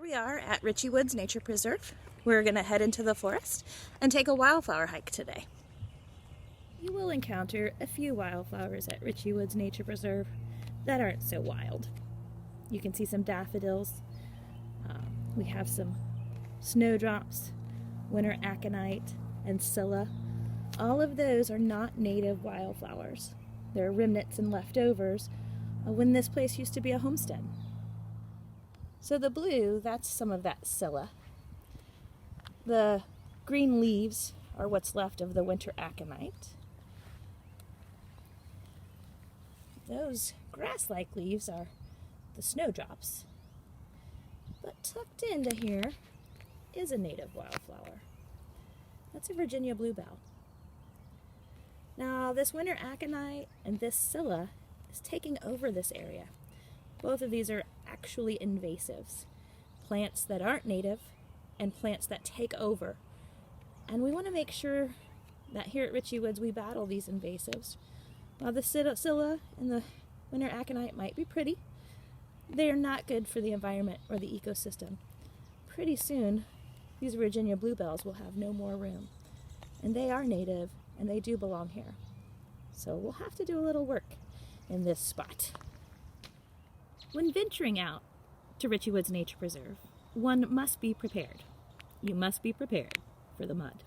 we are at Ritchie Woods Nature Preserve. We're going to head into the forest and take a wildflower hike today. You will encounter a few wildflowers at Ritchie Woods Nature Preserve that aren't so wild. You can see some daffodils. We have some snowdrops, winter aconite, and scilla. All of those are not native wildflowers. They're remnants and leftovers of when this place used to be a homestead. So the blue, that's some of that scilla. The green leaves are what's left of the winter aconite. Those grass-like leaves are the snowdrops. But tucked into here is a native wildflower. That's a Virginia bluebell. Now this winter aconite and this scilla is taking over this area. Both of these are actually invasives. Plants that aren't native and plants that take over. And we want to make sure that here at Ritchie Woods we battle these invasives. While the scilla and the winter aconite might be pretty, they are not good for the environment or the ecosystem. Pretty soon, these Virginia bluebells will have no more room. And they are native, and they do belong here. So we'll have to do a little work in this spot. When venturing out to Ritchie Woods Nature Preserve, one must be prepared. You must be prepared for the mud.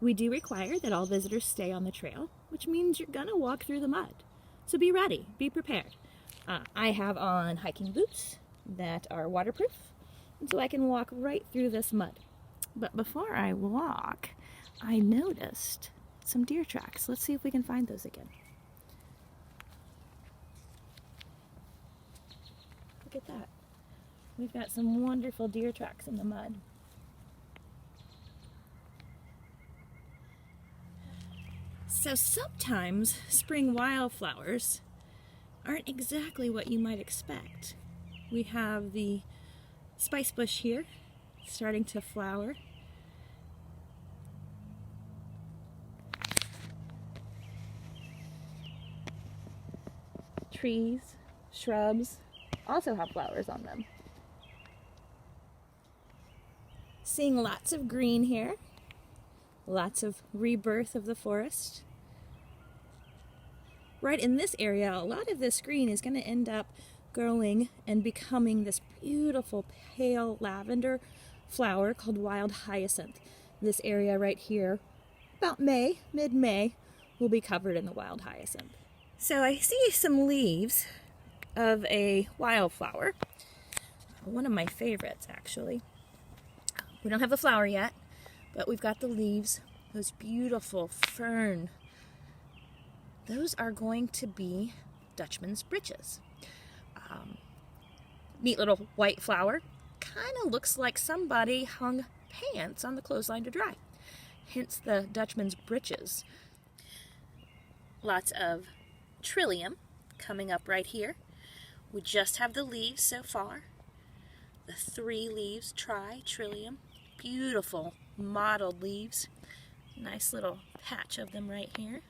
We do require that all visitors stay on the trail, which means you're gonna walk through the mud. So be ready, be prepared. I have on hiking boots that are waterproof, and so I can walk right through this mud. But before I walk, I noticed some deer tracks. Let's see if we can find those again. Look at that. We've got some wonderful deer tracks in the mud. So sometimes spring wildflowers aren't exactly what you might expect. We have the spice bush here starting to flower. Trees, shrubs also have flowers on them. Seeing lots of green here, lots of rebirth of the forest. Right in this area, a lot of this green is going to end up growing and becoming this beautiful pale lavender flower called wild hyacinth. This area right here, about May, mid-May, will be covered in the wild hyacinth. So I see some leaves of a wildflower, one of my favorites actually. We don't have the flower yet, but we've got the leaves, those beautiful fern. Those are going to be Dutchman's breeches. Neat little white flower. Kind of looks like somebody hung pants on the clothesline to dry. Hence the Dutchman's breeches. Lots of trillium coming up right here. We just have the leaves so far. The 3 leaves, trillium. Beautiful mottled leaves. Nice little patch of them right here.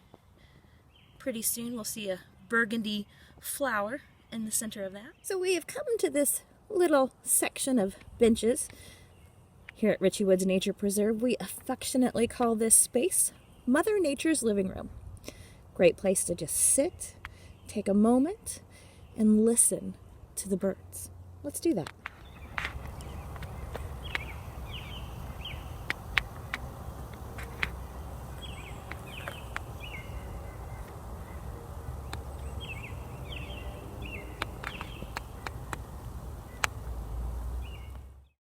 Pretty soon we'll see a burgundy flower in the center of that. So we have come to this little section of benches here at Ritchie Woods Nature Preserve. We affectionately call this space Mother Nature's living room. Great place to just sit, take a moment, and listen to the birds. Let's do that.